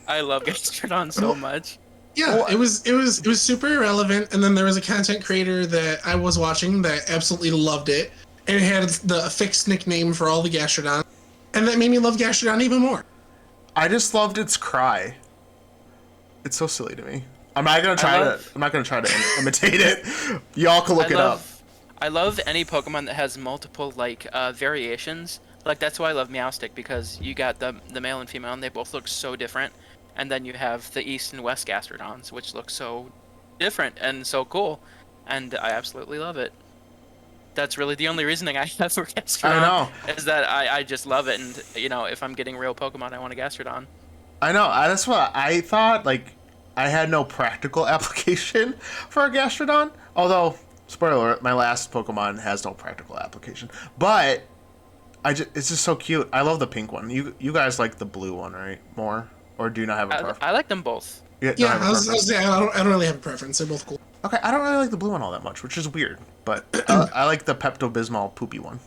I love Gastrodon so much. Yeah, it was super irrelevant, and then there was a content creator that I was watching that absolutely loved it, and it had the fixed nickname for all the Gastrodon, and that made me love Gastrodon even more. I just loved its cry. It's so silly to me. I'm not gonna try to imitate it. Y'all can look it up. I love any Pokemon that has multiple like variations. Like that's why I love Meowstic, because you got the male and female, and they both look so different. And then you have the East and West Gastrodons, which look so different and so cool, and I absolutely love it. That's really the only reasoning I have for Gastrodon. I know. Is that I just love it, and you know, if I'm getting real Pokemon, I want a Gastrodon. I know. That's what I thought. Like, I had no practical application for a Gastrodon. Although, spoiler alert, my last Pokemon has no practical application. But it's just so cute. I love the pink one. You guys like the blue one, right? More, or do you not have a preference? I like them both. Yeah, I don't really have a preference. They're both cool. Okay, I don't really like the blue one all that much, which is weird, but I like the Pepto-Bismol poopy one.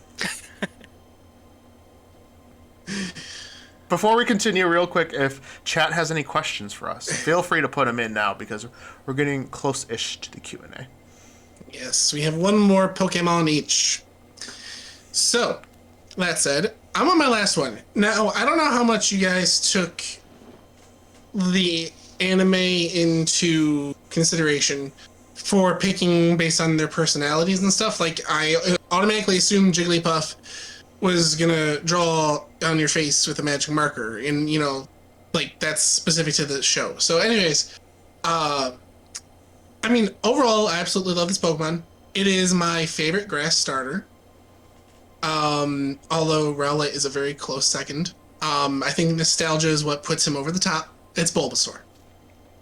Before we continue, real quick, if chat has any questions for us, feel free to put them in now because we're getting close-ish to the Q&A. Yes, we have one more Pokemon each. So, that said, I'm on my last one. Now, I don't know how much you guys took the anime into consideration for picking based on their personalities and stuff. Like, I automatically assumed Jigglypuff was gonna draw on your face with a magic marker, and, you know, like, that's specific to the show. So, anyways, I mean, overall, I absolutely love this Pokemon. It is my favorite grass starter. Although Rowlet is a very close second. I think nostalgia is what puts him over the top. It's Bulbasaur.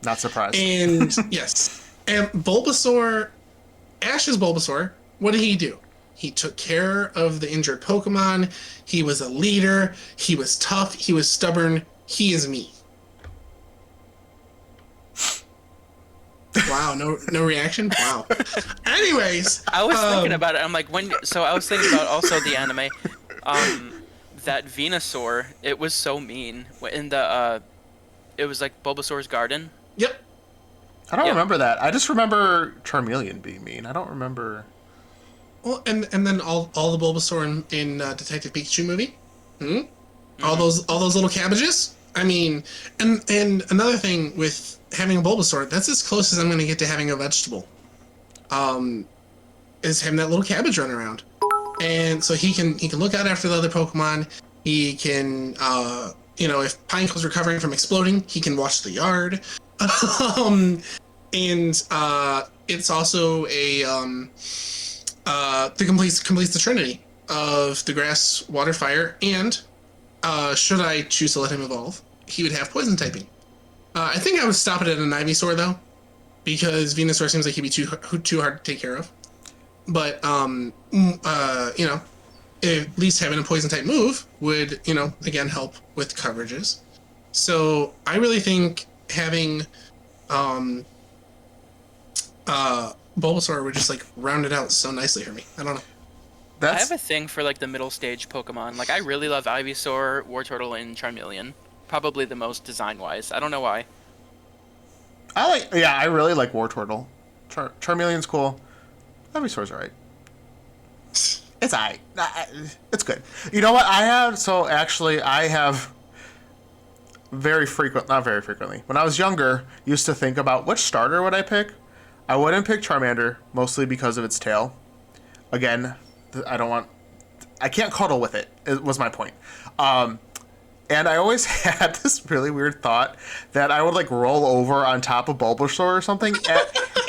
Not surprised. And yes. And Bulbasaur, Ash's Bulbasaur, what did he do? He took care of the injured Pokemon. He was a leader. He was tough. He was stubborn. He is me. Wow, no reaction? Wow. Anyways. I was thinking about it. I'm like, I was thinking about also the anime. That Venusaur, it was so mean. In the, it was like Bulbasaur's garden. Yep. I don't remember that. I just remember Charmeleon being mean. I don't remember... Well, and then all the Bulbasaur in Detective Pikachu movie. Mm-hmm. All those little cabbages. I mean, and another thing with having a Bulbasaur, that's as close as I'm going to get to having a vegetable. Is having that little cabbage run around, and so he can look out after the other Pokemon. He can, if Pineco's recovering from exploding, he can watch the yard. And it's also a completes the trinity of the grass, water, fire, and should I choose to let him evolve, he would have poison typing. I think I would stop it at an Ivysaur though, because Venusaur seems like he'd be too hard to take care of. But at least having a poison type move would, again help with coverages. So I really think having Bulbasaur would just like round it out so nicely for me. I don't know. I have a thing for like the middle stage Pokemon. Like I really love Ivysaur, Wartortle, and Charmeleon. Probably the most design-wise. I don't know why. I really like Wartortle. Charmeleon's cool. Ivysaur's alright. It's alright. It's good. You know what? I have not very frequently. When I was younger, used to think about which starter would I pick. I wouldn't pick Charmander, mostly because of its tail. Again, I can't cuddle with it, was my point. And I always had this really weird thought that I would like roll over on top of Bulbasaur or something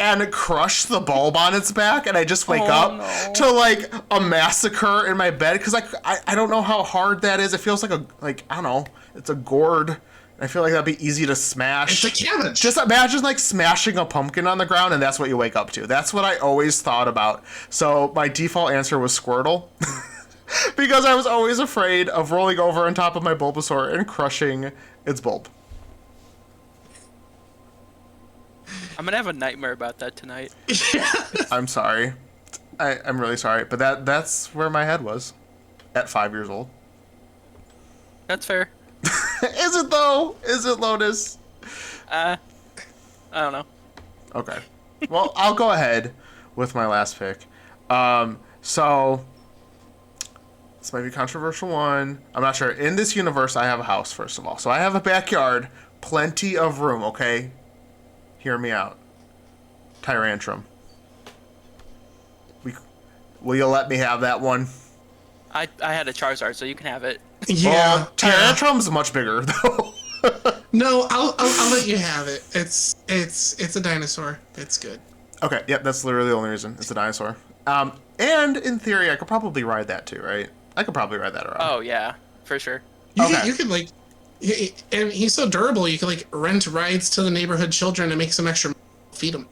and crush the bulb on its back, and I just wake up to like a massacre in my bed because I don't know how hard that is. It feels like I don't know, it's a gourd. I feel like that'd be easy to smash. It's a cabbage. Just imagine like smashing a pumpkin on the ground, and that's what you wake up to. That's what I always thought about. So my default answer was Squirtle. Because I was always afraid of rolling over on top of my Bulbasaur and crushing its bulb. I'm gonna have a nightmare about that tonight. I'm sorry. I'm really sorry, but that's where my head was at 5 years old. That's fair. Is it though? Is it, Lotus? I don't know. Okay. Well, I'll go ahead with my last pick. So this might be a controversial one. I'm not sure. In this universe, I have a house, first of all. So I have a backyard, plenty of room, okay? Hear me out. Tyrantrum. Will you let me have that one? I had a Charizard, so you can have it. Yeah. Well, Tyrantrum's much bigger, though. No, I'll let you have it. It's a dinosaur. It's good. Okay, yep, that's literally the only reason. It's a dinosaur. And in theory, I could probably ride that too, right? I could probably ride that around. Oh yeah, for sure. You could like, and he's so durable. You could like rent rides to the neighborhood children and make some extra, feed them.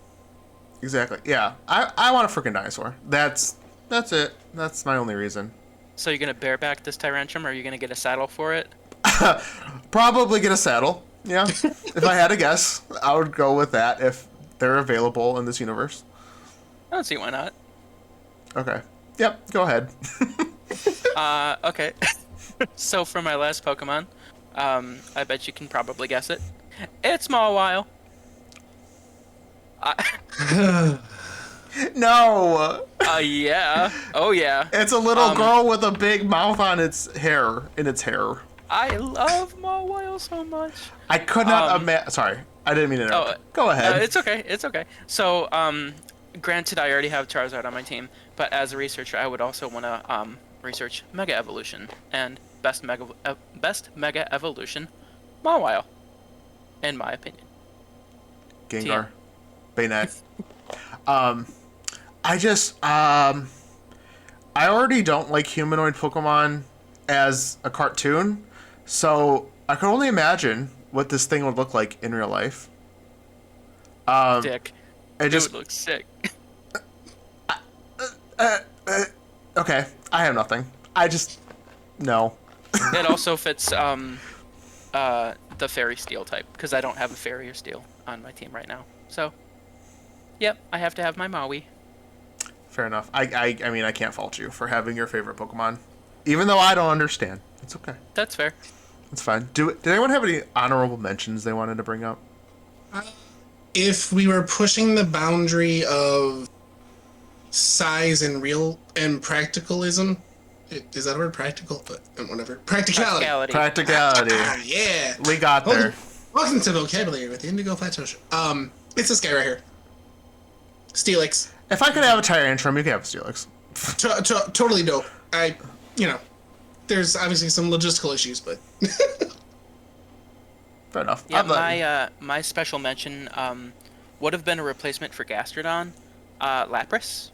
Exactly. Yeah, I want a freaking dinosaur. That's it. That's my only reason. So you're gonna bareback this Tyrantrum, or are you gonna get a saddle for it? Probably get a saddle. Yeah. If I had to guess, I would go with that. If They're available in this universe. I don't see why not. Okay. Yep, go ahead. Okay. So for my last Pokemon, I bet you can probably guess it. It's Mawile. No! Yeah. Oh yeah. It's a little girl with a big mouth on its hair, I love Mawile so much. I could not imagine. Sorry, I didn't mean to interrupt. Go ahead. It's okay. It's okay. So, granted, I already have Charizard on my team, but as a researcher, I would also want to research Mega Evolution and best Mega Evolution, Mawile, in my opinion. Gengar, Baynet. I already don't like humanoid Pokemon as a cartoon, so I can only imagine what this thing would look like in real life. Dick. It just looks sick. Okay, I have nothing. No. It also fits the Fairy Steel type, because I don't have a Fairy or Steel on my team right now. So, yep, I have to have my Maui. Fair enough. I mean, I can't fault you for having your favorite Pokemon, even though I don't understand. It's okay. That's fair. It's fine. Did anyone have any honorable mentions they wanted to bring up? If we were pushing the boundary of size and real and practicalism, is that a word? Practical? But whatever. Practicality. Practicality. Yeah. We got there. Welcome to Vocabulary with the Indigo Plateau Show. It's this guy right here. Steelix. If I could have a Tyrantrum, you could have a Steelix. Totally dope. There's obviously some logistical issues, but Fair enough. Yeah, my special mention would have been a replacement for Gastrodon, Lapras.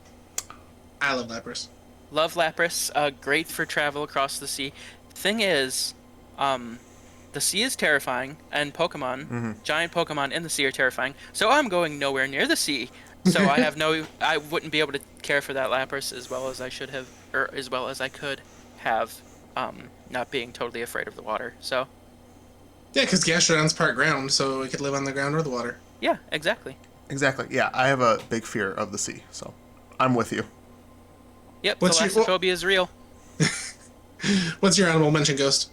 I love Lapras. Love Lapras. Great for travel across the sea. Thing is, the sea is terrifying, and giant Pokemon in the sea are terrifying. So I'm going nowhere near the sea. So I wouldn't be able to care for that Lapras as well as I should have, or as well as I could have, not being totally afraid of the water. So. Yeah, because Gastrodon's part ground, so it could live on the ground or the water. Yeah, exactly. Exactly. Yeah, I have a big fear of the sea, so I'm with you. Yep, thalassophobia is real. What's your honorable mention, Ghost?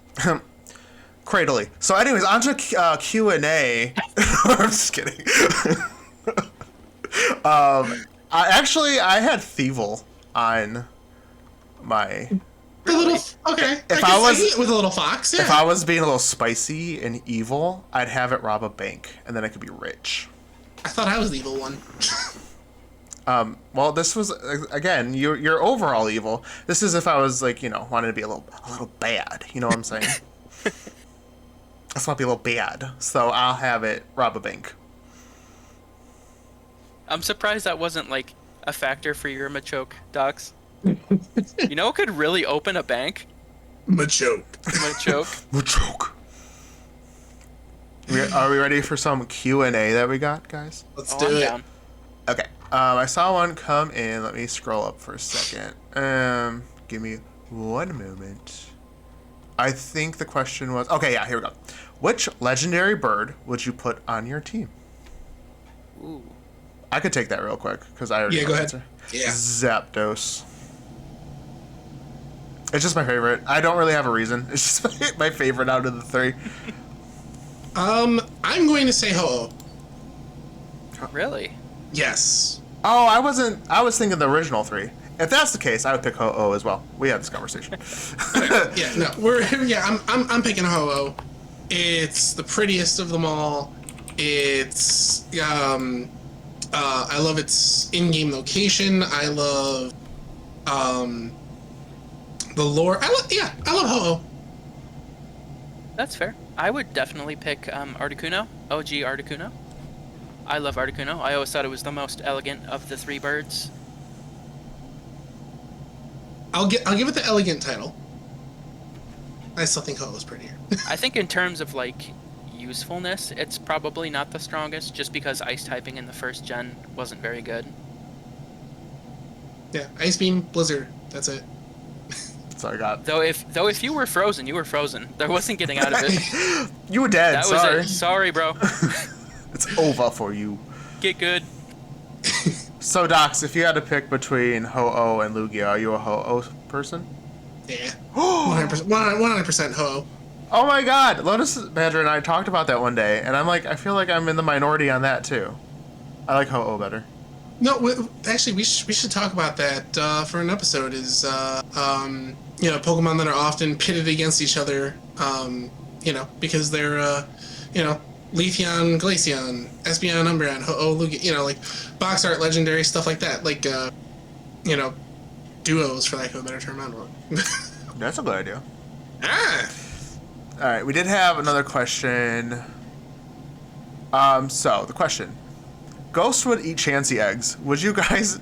Cradily. So, anyways, on to Q&A. I'm just kidding. I had Thievul on my... Okay. If I was with a little fox, yeah. If I was being a little spicy and evil, I'd have it rob a bank, and then I could be rich. I thought I was the evil one. Well, this was again, you're overall evil. This is if I was wanted to be a little bad. You know what I'm saying? I just want to be a little bad, so I'll have it rob a bank. I'm surprised that wasn't a factor for your Machoke, Docs. You know, it could really open a bank. Machoke. Machoke. Are we ready for some Q&A that we got, guys? Let's do it. Down. Okay. I saw one come in. Let me scroll up for a second. Give me one moment. I think the question was... Okay, yeah, here we go. Which legendary bird would you put on your team? Ooh. I could take that real quick, because I already know go the ahead. answer. Yeah. Zapdos. It's just my favorite. I don't really have a reason. It's just my favorite out of the three. I'm going to say Ho-Oh. Really? Yes. Oh, I was thinking the original three. If that's the case, I would pick Ho-Oh as well. We had this conversation. Yeah, no, I'm picking Ho-Oh. It's the prettiest of them all. It's I love its in-game location. I love the lore. I love Ho-Oh. That's fair. I would definitely pick Articuno, OG Articuno. I love Articuno. I always thought it was the most elegant of the three birds. I'll give it the elegant title. I still think Ho-Oh's prettier. I think in terms of usefulness, it's probably not the strongest, just because ice typing in the first gen wasn't very good. Yeah, Ice Beam, Blizzard. That's it. That's all I got. Though if you were frozen, you were frozen. There wasn't getting out of it. You were dead. That sorry. was it. Sorry, bro. It's over for you. Get good. So, Docs, if you had to pick between Ho-Oh and Lugia, are you a Ho-Oh person? Yeah. 100% Ho. Oh my god! Lotus Badger and I talked about that one day, and I'm like, I feel like I'm in the minority on that too. I like Ho-Oh better. No, actually, we should talk about that for an episode. Is Pokemon that are often pitted against each other. Because they're Leafeon, Glaceon, Espeon, Umbreon, Ho-Oh, Lugia. Like box art, legendary stuff like that. Like duos, for lack of a better term. I don't know. That's a good idea. Ah. All right, we did have another question. So the question: Ghost would eat Chansey eggs. Would you guys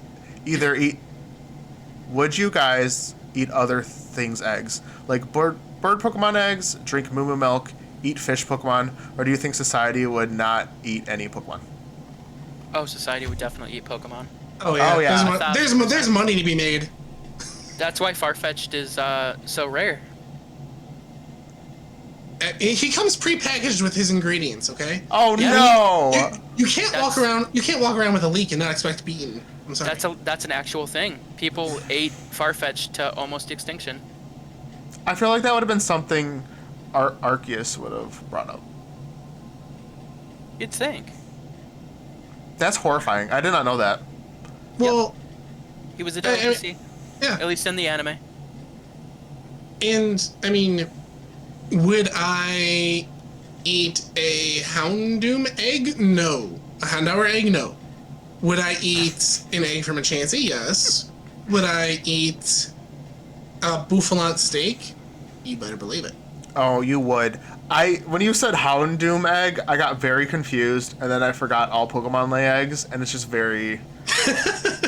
eat other things' eggs, like bird Pokemon eggs, drink Moo Moo milk, eat fish Pokemon, or do you think society would not eat any Pokemon? Oh, society would definitely eat Pokemon. Oh yeah. Oh, yeah. There's money to be made. That's why Farfetch'd is so rare. He comes pre-packaged with his ingredients. Okay. Oh Yeah. no! You can't walk around. You can't walk around with a leek and not expect to be eaten. I'm sorry. That's an actual thing. People ate Farfetch'd to almost extinction. I feel like that would have been something Arceus would have brought up. You'd think. That's horrifying. I did not know that. Well, He was a delicacy. yeah. At least in the anime. And I mean, would I eat a Houndoom egg? No. A Houndour egg? No. Would I eat an egg from a Chansey? Yes. Would I eat a Bouffalante steak? You better believe it. Oh, you would. When you said Houndoom egg, I got very confused, and then I forgot all Pokemon lay eggs, and it's just very...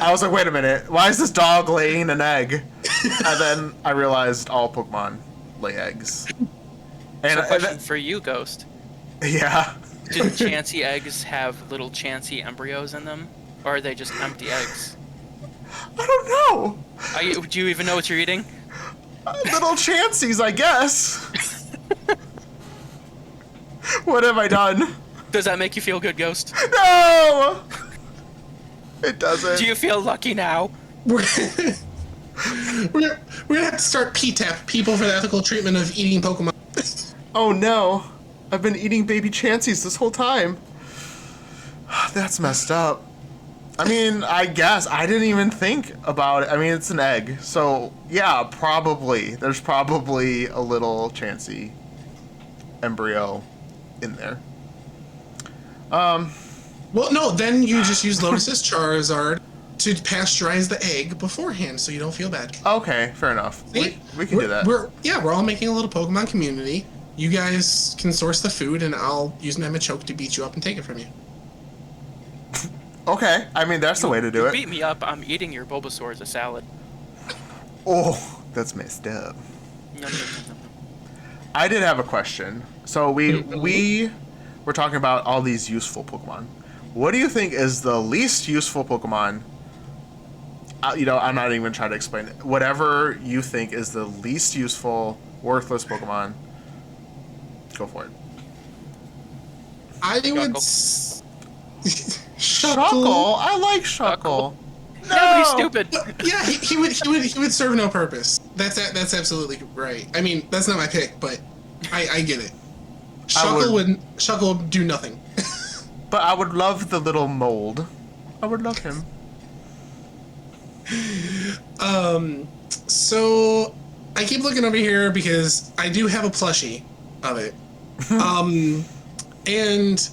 I was like, wait a minute, why is this dog laying an egg? And then I realized all Pokemon lay eggs. And, So question for you, Ghost. Yeah. Do the Chansey eggs have little Chansey embryos in them? Or are they just empty eggs? I don't know. Do you even know what you're eating? Little Chanseys, I guess. What have I done? Does that make you feel good, Ghost? No! It doesn't. Do you feel lucky now? We're gonna have to start PTAP, people for the ethical treatment of eating Pokemon. Oh no. I've been eating baby Chanseys this whole time. That's messed up. I mean, I guess I didn't even think about it. I mean, it's an egg. So, yeah, probably. There's probably a little Chansey embryo in there. Well, no, then you just use Lotus's Charizard to pasteurize the egg beforehand so you don't feel bad. Okay, fair enough. See? We can do that. We're all making a little Pokemon community. You guys can source the food, and I'll use Nemachoke to beat you up and take it from you. Okay, I mean, that's the way to do it. Beat me up, I'm eating your Bulbasaur as a salad. Oh, that's messed up. Nom, nom, nom, nom, nom. I did have a question. So we were talking about all these useful Pokemon. What do you think is the least useful Pokemon? I'm not even trying to explain it. Whatever you think is the least useful, worthless Pokemon, go for it. I would... Shuckle? I like Shuckle. No! Yeah, but he's stupid. Yeah, he would serve no purpose. That's absolutely right. I mean, that's not my pick, but I get it. Shuckle would do nothing. But I would love the little mold. I would love him. So I keep looking over here because I do have a plushie of it. And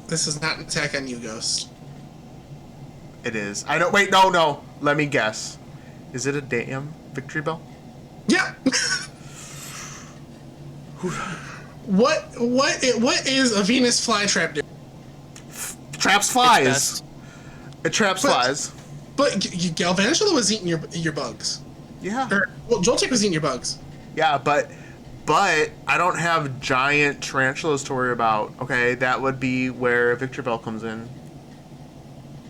this is not an attack on you, Ghost. It is. I don't. Wait, no. Let me guess. Is it a damn Victory Bell? Yeah. What is a Venus flytrap do? Traps flies. best. It traps flies. But Galvantula was eating your bugs. Yeah. Joltik was eating your bugs. Yeah, but I don't have giant tarantulas to worry about. Okay, that would be where Victory Bell comes in.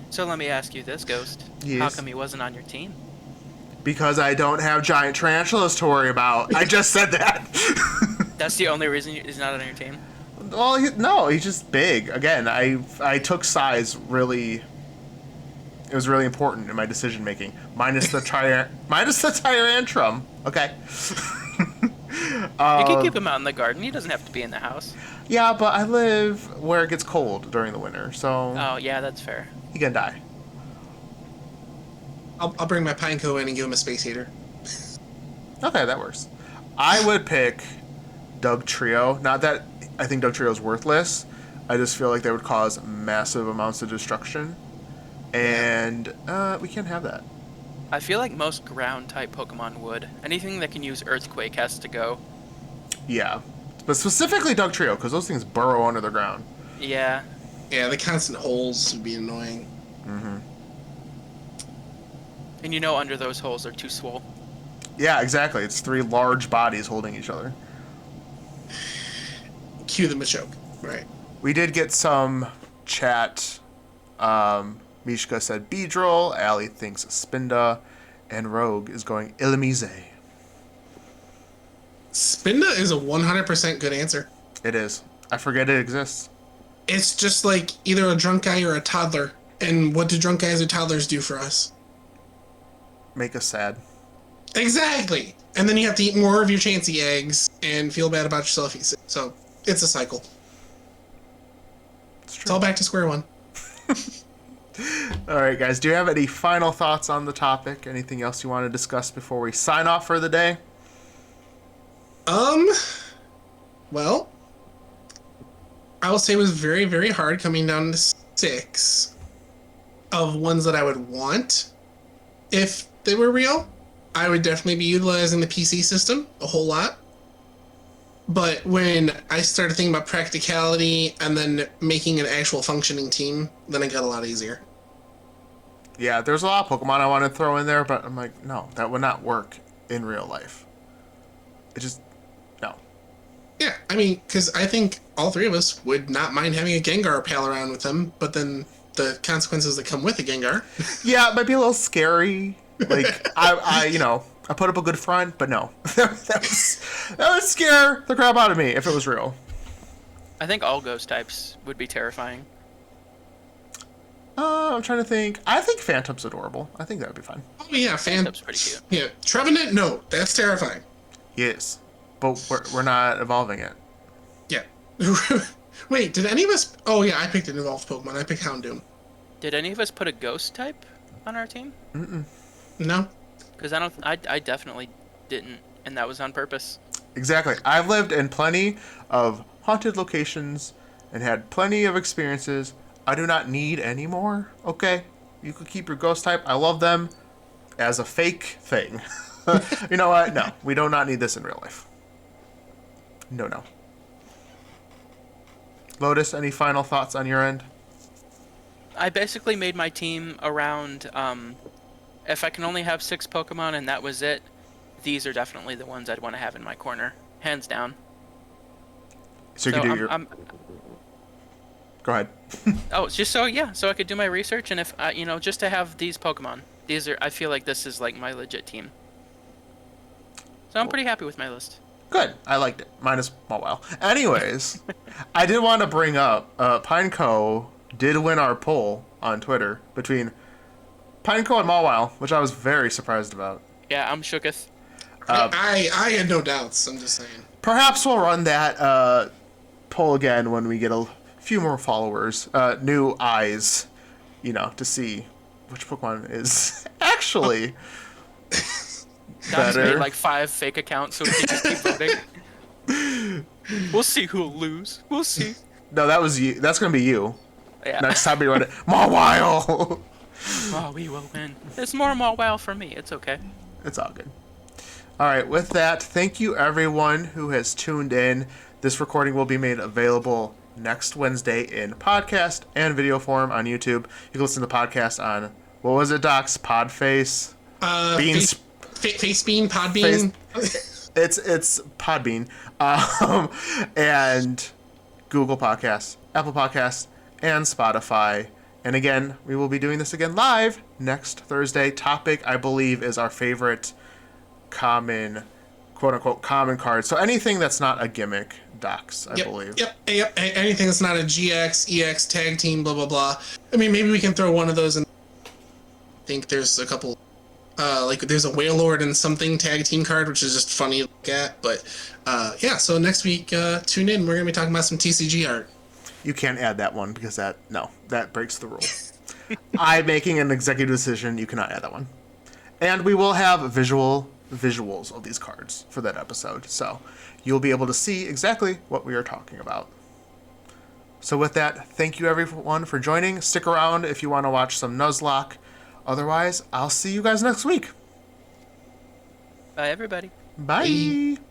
So let me ask you this, Ghost. Yes. How come he wasn't on your team? Because I don't have giant tarantulas to worry about. I just said that. That's the only reason he's not on your team? Well, no, he's just big. Again, I took size really. It was really important in my decision making. Minus the Tyrantrum. Okay. You can keep him out in the garden. He doesn't have to be in the house. Yeah, but I live where it gets cold during the winter, so Oh, yeah, that's fair. he can die. I'll bring my Pineco in and give him a space heater. Okay, that works. I would pick Doug Trio. Not that I think Doug Trio is worthless. I just feel like they would cause massive amounts of destruction. And we can't have that. I feel like most ground-type Pokemon would. Anything that can use Earthquake has to go. Yeah. But specifically Doug Trio, because those things burrow under the ground. Yeah. Yeah, the constant holes would be annoying. Mm-hmm. And you know under those holes are too swole. Yeah, exactly. It's 3 large bodies holding each other. Cue the Machoke. Right. We did get some chat. Mishka said Beedrill, Allie thinks Spinda, and Rogue is going Illumise. Spinda is a 100% good answer. It is. I forget it exists. It's just like either a drunk guy or a toddler. And what do drunk guys or toddlers do for us? Make us sad. Exactly. And then you have to eat more of your Chansey eggs and feel bad about yourself. So it's a cycle. It's It's true. all back to square one. All right, guys. Do you have any final thoughts on the topic? Anything else you want to discuss before we sign off for the day? Well, I will say it was very, very hard coming down to 6 of ones that I would want if they were real. I would definitely be utilizing the PC system a whole lot. But when I started thinking about practicality and then making an actual functioning team, then it got a lot easier. Yeah, there's a lot of Pokemon I want to throw in there, but I'm like, no, that would not work in real life. It just, no. Yeah, I mean, because I think all 3 of us would not mind having a Gengar pal around with them, but then the consequences that come with a Gengar. Yeah, it might be a little scary. Like, I put up a good front, but no. that would scare the crap out of me if it was real. I think all ghost types would be terrifying. I'm trying to think. I think Phantom's adorable. I think that would be fun. Oh yeah, That's pretty cute. Yeah, Trevenant, no, that's terrifying. Yes, but we're not evolving it. Yeah. Wait, did any of us... Oh yeah, I picked an evolved Pokemon. I picked Houndoom. Did any of us put a ghost type on our team? Mm-mm. No? Because I definitely didn't, and that was on purpose. Exactly. I've lived in plenty of haunted locations and had plenty of experiences. I do not need any more. Okay, you could keep your ghost type. I love them as a fake thing. You know what? No, we do not need this in real life. No. Lotus, any final thoughts on your end? I basically made my team around, if I can only have 6 Pokemon and that was it, these are definitely the ones I'd want to have in my corner. Hands down. So you can do your... Go ahead. Oh, just so I could do my research, and if just to have these Pokemon. I feel like this is like my legit team. So I'm pretty happy with my list. Good. I liked it. Minus Mawile. Anyways, I did want to bring up Pineco did win our poll on Twitter between Pineco and Mawile, which I was very surprised about. Yeah, I'm shooketh. I had no doubts, I'm just saying. Perhaps we'll run that poll again when we get a few more followers, new eyes, to see which Pokemon is actually Don's made better. like 5 fake accounts so we can just keep voting. We'll see who'll lose. We'll see. No, that was you. That's gonna be you. Yeah. Next time we run it, Mawile. Oh, we will win. It's more Mawile for me. It's okay. It's all good. All right, with that, thank you everyone who has tuned in. This recording will be made available next Wednesday in podcast and video form on YouTube. You can listen to the podcast on, what was it, Docs? Podface? Beans? Facebean, Podbean. It's Podbean. And Google Podcasts, Apple Podcasts, and Spotify. And again, we will be doing this again live next Thursday. Topic, I believe, is our favorite common, quote-unquote, common card. So anything that's not a gimmick Docs, I Yep, believe. yep. Anything that's not a GX, EX, tag team, blah, blah, blah. I mean, maybe we can throw one of those in. I think there's a couple. Like there's a Wailord and something tag team card, which is just funny to look at. But yeah, so next week, tune in. We're going to be talking about some TCG art. You can't add that one because that breaks the rule. I'm making an executive decision. You cannot add that one. And we will have visuals of these cards for that episode. So you'll be able to see exactly what we are talking about. So with that, thank you everyone for joining. Stick around if you want to watch some Nuzlocke. Otherwise, I'll see you guys next week. Bye, everybody. Bye. Bye.